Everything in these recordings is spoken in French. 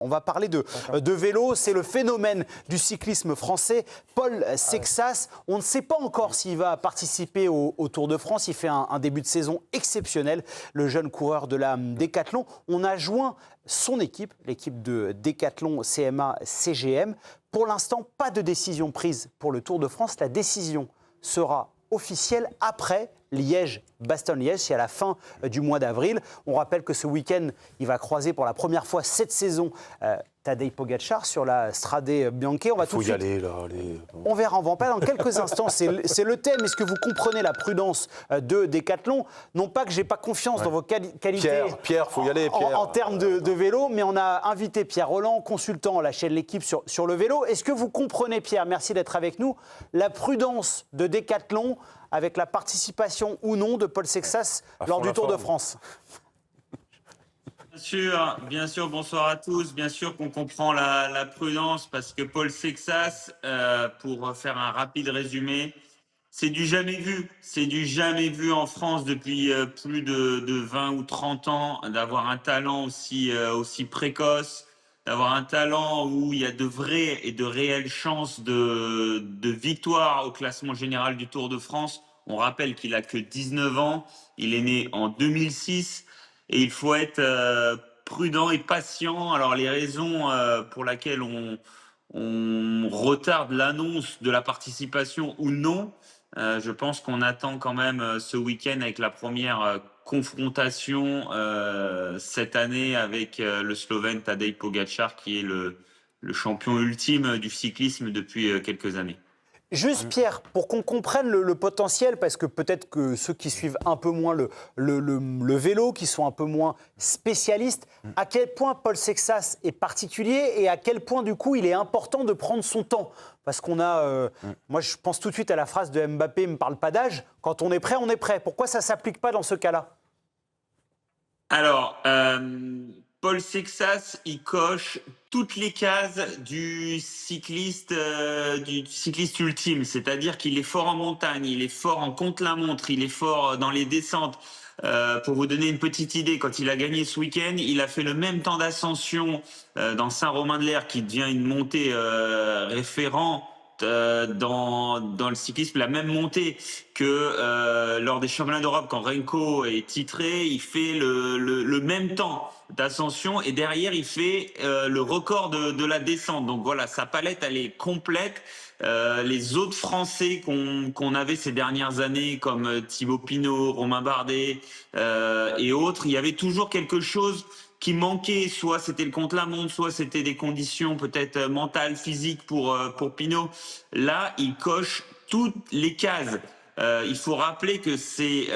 On va parler de vélo, c'est le phénomène du cyclisme français, Paul Sexas. On ne sait pas encore s'il va participer au Tour de France. Il fait un début de saison exceptionnel, le jeune coureur de la Décathlon. On a joint son équipe, l'équipe de Décathlon CMA CGM. Pour l'instant, pas de décision prise pour le Tour de France. La décision sera officielle après Liège-Bastogne-Liège, c'est à la fin du mois d'avril. On rappelle que ce week-end, il va croiser pour la première fois cette saison Tadej Pogačar sur la Strade Bianche. On va tout de suite. Aller, là, on verra, on va en parler dans quelques instants. C'est le thème. Est-ce que vous comprenez la prudence de Décathlon? Non pas que je n'ai pas confiance dans vos qualités. Pierre, faut y aller, Pierre. En termes de vélo, mais on a invité Pierre Rolland, consultant à la chaîne L'Équipe sur le vélo. Est-ce que vous comprenez, Pierre, merci d'être avec nous, la prudence de Décathlon avec la participation ou non de Paul Sexas lors du Tour de France? Bien sûr, bonsoir à tous. Bien sûr qu'on comprend la prudence parce que Paul Sexas, pour faire un rapide résumé, c'est du jamais vu. C'est du jamais vu en France depuis plus de 20 ou 30 ans d'avoir un talent aussi précoce, d'avoir un talent où il y a de vraies et de réelles chances de victoire au classement général du Tour de France. On rappelle qu'il a que 19 ans. Il est né en 2006. Et il faut être prudent et patient. Alors les raisons pour lesquelles on retarde l'annonce de la participation ou non, je pense qu'on attend quand même ce week-end avec la première confrontation cette année avec le Slovène Tadej Pogačar qui est le champion ultime du cyclisme depuis quelques années. Juste Pierre, pour qu'on comprenne le potentiel, parce que peut-être que ceux qui suivent un peu moins le vélo, qui sont un peu moins spécialistes, à quel point Paul Sexas est particulier et à quel point du coup il est important de prendre son temps. Parce qu'on a, moi je pense tout de suite à la phrase de Mbappé, ne me parle pas d'âge, quand on est prêt, on est prêt. Pourquoi ça ne s'applique pas dans ce cas-là? Alors, Paul Sexas, il coche toutes les cases du cycliste ultime. C'est-à-dire qu'il est fort en montagne, il est fort en contre-la-montre, il est fort dans les descentes. Pour vous donner une petite idée, quand il a gagné ce week-end, il a fait le même temps d'ascension dans Saint-Romain-de-l'Air, qui devient une montée référent dans le cyclisme, la même montée que lors des championnats d'Europe quand Renko est titré. Il fait le même temps d'ascension et derrière il fait le record de la descente. Donc voilà, sa palette elle est complète. Les autres Français qu'on avait ces dernières années comme Thibaut Pinot, Romain Bardet et autres, il y avait toujours quelque chose qui manquait, soit c'était le contre-la-montre, soit c'était des conditions peut-être mentales, physiques pour Pinot. Là, il coche toutes les cases. Il faut rappeler que c'est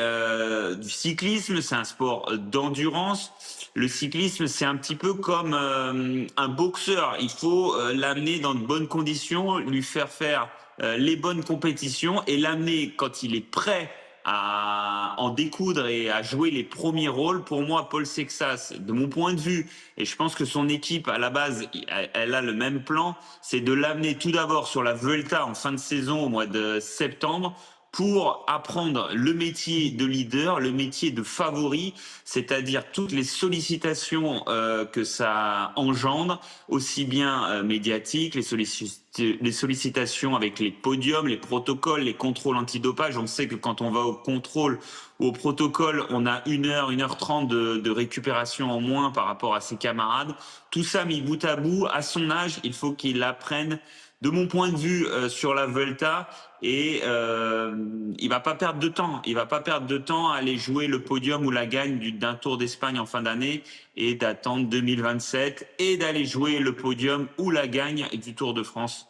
du cyclisme, c'est un sport d'endurance. Le cyclisme, c'est un petit peu comme un boxeur. Il faut l'amener dans de bonnes conditions, lui faire faire les bonnes compétitions et l'amener quand il est prêt à en découdre et à jouer les premiers rôles. Pour moi, Paul Sexas, de mon point de vue, et je pense que son équipe, à la base, elle a le même plan, c'est de l'amener tout d'abord sur la Vuelta en fin de saison au mois de septembre pour apprendre le métier de leader, le métier de favori, c'est-à-dire toutes les sollicitations que ça engendre, aussi bien médiatiques, les sollicitations avec les podiums, les protocoles, les contrôles antidopage. On sait que quand on va au contrôle ou au protocole, on a 1h30 de récupération en moins par rapport à ses camarades. Tout ça mis bout à bout, à son âge, il faut qu'il apprenne, de mon point de vue, sur la Vuelta. Et il va pas perdre de temps. Il va pas perdre de temps à aller jouer le podium ou la gagne d'un Tour d'Espagne en fin d'année et d'attendre 2027 et d'aller jouer le podium ou la gagne du Tour de France.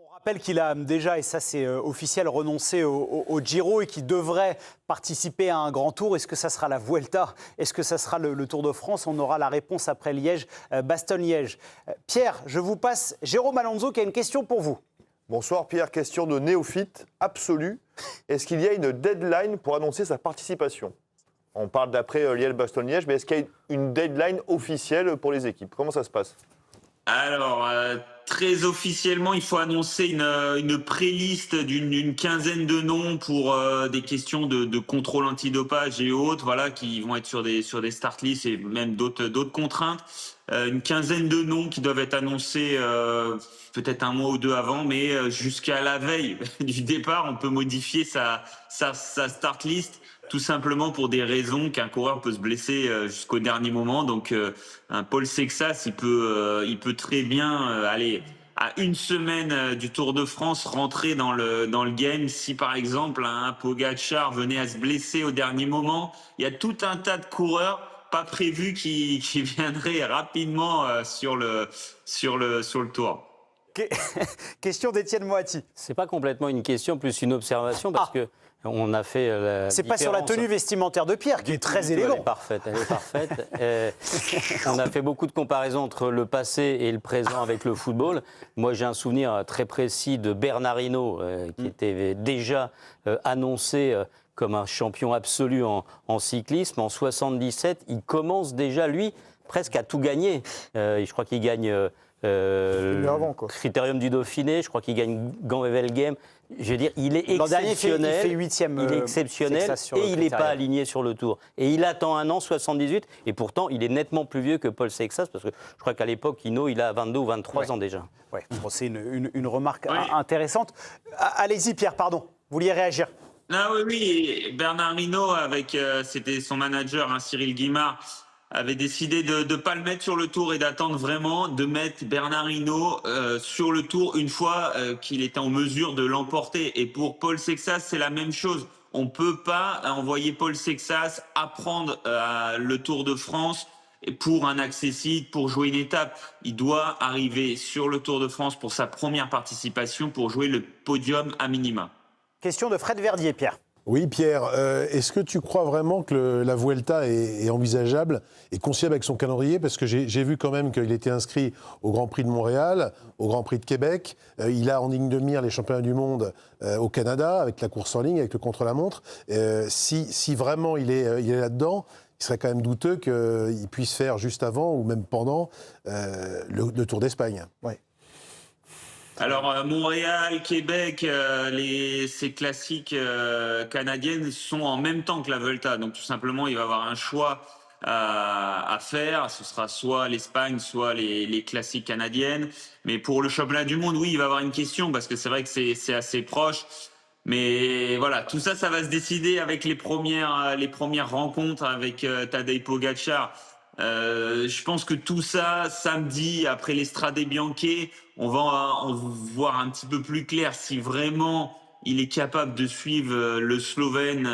On rappelle qu'il a déjà, et ça c'est officiel, renoncé au Giro et qu'il devrait participer à un grand tour. Est-ce que ça sera la Vuelta? Est-ce que ça sera le Tour de France? On aura la réponse après Liège, Bastogne-Liège. Pierre, je vous passe Jérôme Alonso qui a une question pour vous. Bonsoir Pierre, question de néophyte absolue. Est-ce qu'il y a une deadline pour annoncer sa participation? On parle d'après Liège-Bastogne-Liège, mais est-ce qu'il y a une deadline officielle pour les équipes? Comment ça se passe? Alors, très officiellement, il faut annoncer une pré-liste d'une quinzaine de noms pour des questions de contrôle antidopage et autres, voilà, qui vont être sur des start lists et même d'autres contraintes. une quinzaine de noms qui doivent être annoncés peut-être un mois ou deux avant, mais jusqu'à la veille du départ, on peut modifier sa start list tout simplement pour des raisons qu'un coureur peut se blesser jusqu'au dernier moment. Donc un Paul Sexas, il peut très bien aller à une semaine du Tour de France rentrer dans le game. Si par exemple un Pogačar venait à se blesser au dernier moment, il y a tout un tas de coureurs pas prévus qui viendraient rapidement sur le tour. Question d'Étienne Moati. C'est pas complètement une question, plus une observation, parce que on a fait. C'est pas sur la tenue vestimentaire de Pierre, qui est très élégant. Elle est parfaite, elle est parfaite. On a fait beaucoup de comparaisons entre le passé et le présent avec le football. Moi, j'ai un souvenir très précis de Bernard Hinault, qui était déjà annoncé comme un champion absolu en cyclisme. En 77, il commence déjà, lui, presque à tout gagner. Je crois qu'il gagne le Critérium du Dauphiné, je crois qu'il gagne Gand-Wevelgem. Je veux dire, il est exceptionnel. Il fait 8e. Il est exceptionnel et il n'est pas aligné sur le Tour. Et il attend un an, 78, et pourtant, il est nettement plus vieux que Paul Sexas, parce que je crois qu'à l'époque, Hinault, il a 22 ou 23 ans déjà. Ouais. Bon, c'est une remarque intéressante. Allez-y, Pierre, pardon. Vous vouliez réagir? Ah oui, Bernard Hinault, c'était son manager, Cyril Guimard, avait décidé de ne pas le mettre sur le Tour et d'attendre vraiment de mettre Bernard Hinault sur le Tour une fois qu'il était en mesure de l'emporter. Et pour Paul Sexas, c'est la même chose. On ne peut pas envoyer Paul Sexas apprendre le Tour de France pour un accessible, pour jouer une étape. Il doit arriver sur le Tour de France pour sa première participation, pour jouer le podium à minima. Question de Fred Verdier, Pierre. Oui, Pierre, est-ce que tu crois vraiment que la Vuelta est envisageable et conciliable avec son calendrier? Parce que j'ai vu quand même qu'il était inscrit au Grand Prix de Montréal, au Grand Prix de Québec. Il a en ligne de mire les championnats du monde au Canada, avec la course en ligne, avec le contre-la-montre. Si vraiment il est là-dedans, il serait quand même douteux qu'il puisse faire juste avant ou même pendant le Tour d'Espagne. Ouais. Alors, Montréal, Québec, ces classiques canadiennes sont en même temps que la Vuelta. Donc, tout simplement, il va y avoir un choix à faire. Ce sera soit l'Espagne, soit les classiques canadiennes. Mais pour le championnat du monde, oui, il va y avoir une question parce que c'est vrai que c'est assez proche. Mais voilà, tout ça, ça va se décider avec les premières rencontres avec Tadej Pogačar. Je pense que tout ça, samedi, après l'Estrade Bianche, on va voir un petit peu plus clair si vraiment il est capable de suivre le Slovène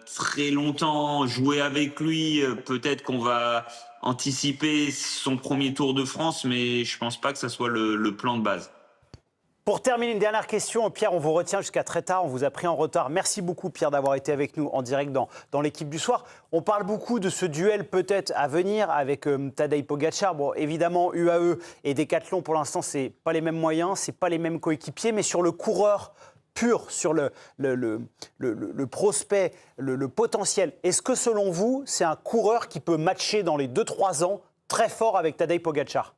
très longtemps, jouer avec lui. Peut-être qu'on va anticiper son premier Tour de France, mais je pense pas que ça soit le plan de base. Pour terminer, une dernière question. Pierre, on vous retient jusqu'à très tard. On vous a pris en retard. Merci beaucoup, Pierre, d'avoir été avec nous en direct dans l'équipe du soir. On parle beaucoup de ce duel peut-être à venir avec Tadej Pogačar. Bon, évidemment, UAE et Decathlon, pour l'instant, ce n'est pas les mêmes moyens, ce n'est pas les mêmes coéquipiers. Mais sur le coureur pur, sur le prospect, le potentiel, est-ce que, selon vous, c'est un coureur qui peut matcher dans les 2-3 ans très fort avec Tadej Pogačar?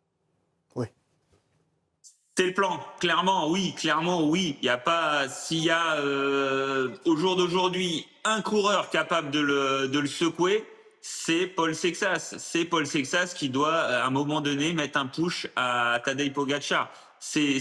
C'est le plan, clairement oui. Il y a pas, s'il y a au jour d'aujourd'hui un coureur capable de le secouer, c'est Paul Sexas. C'est Paul Sexas qui doit à un moment donné mettre un push à Tadej Pogačar. C'est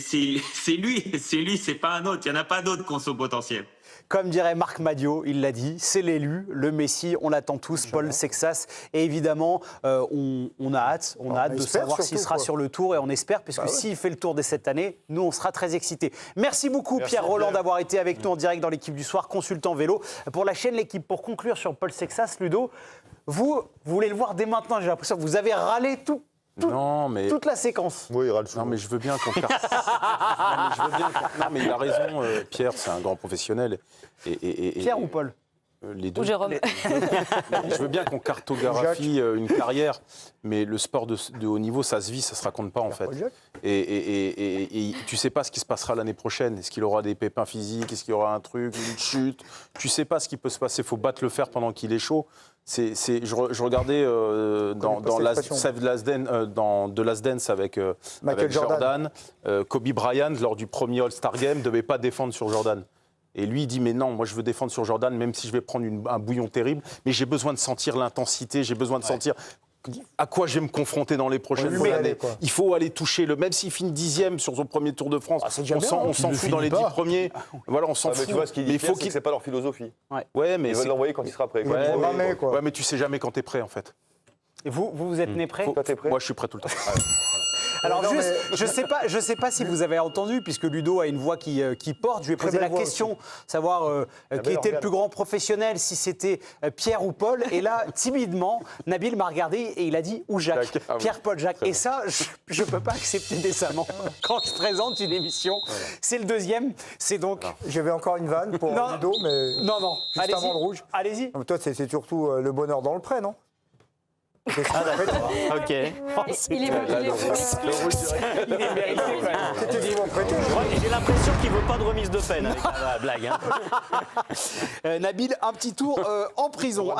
lui, c'est pas un autre. Il y en a pas d'autres qui ont ce potentiel. Comme dirait Marc Madiot, il l'a dit, c'est l'élu, le Messi, on l'attend tous, Paul Sexas. Et évidemment, on a hâte de savoir s'il sera sur le Tour et on espère, puisque s'il fait le Tour dès cette année, nous, on sera très excités. Merci beaucoup, Pierre Rolland, d'avoir été avec nous en direct dans l'équipe du soir, consultant vélo pour la chaîne L'Équipe. Pour conclure sur Paul Sexas, Ludo, vous voulez le voir dès maintenant, j'ai l'impression que vous avez râlé toute la séquence. Oui, il râle souvent. Non, mais je veux bien qu'on Non, mais il a raison, Pierre, c'est un grand professionnel. Pierre ou Paul? Les deux. Ou Jérôme. Je veux bien qu'on cartographie une carrière, mais le sport de haut niveau, ça se vit, ça se raconte pas en fait. Et tu sais pas ce qui se passera l'année prochaine. Est-ce qu'il aura des pépins physiques? Est-ce qu'il y aura un truc, une chute? Tu sais pas ce qui peut se passer. Il faut battre le fer pendant qu'il est chaud. Je regardais dans The Last Dance avec Jordan. Kobe Bryant, lors du premier All-Star Game, ne devait pas défendre sur Jordan. Et lui, il dit, mais non, moi je veux défendre sur Jordan, même si je vais prendre un bouillon terrible, mais j'ai besoin de sentir l'intensité, j'ai besoin de sentir à quoi je vais me confronter dans les prochaines lui met années. aller, quoi. Il faut aller toucher même s'il finit 10e sur son premier Tour de France, c'est déjà on bien, s'en hein. on s'en Il le fout dans finit les 10 pas. premiers. Voilà, on s'en Ah, mais fout. tu vois, ce qu'il Mais dit, il faut c'est que c'est pas leur philosophie. Ouais, mais Ils veulent l'envoyer quand il sera prêt. Ouais, programmer, quoi. ouais, mais tu sais jamais quand t'es prêt en fait. Et vous êtes né prêt? Toi, t'es prêt? Moi, je suis prêt tout le temps. Alors Non, juste, mais- je sais pas si vous avez entendu, puisque Ludo a une voix qui porte, je lui ai posé belle la voix question, savoir qui belle était le organe. plus grand professionnel, si c'était Pierre ou Paul. Et là, timidement, Nabil m'a regardé et il a dit ou Jacques. Jacques, ah oui. Pierre-Paul Jacques. Très Et ça, je peux pas accepter décemment quand je présente une émission. C'est le deuxième. C'est donc... J'avais encore une vanne pour Non. Ludo, mais Non, juste allez-y. avant le rouge. Allez-y. Non, mais toi, c'est surtout le bonheur dans le prêt, non? Ah d'accord, ok. Il est Il est mérité quand même. C'était dit, mon prêté. J'ai l'impression qu'il ne veut pas de remise de peine avec la blague. Hein. Nabil, un petit tour en prison.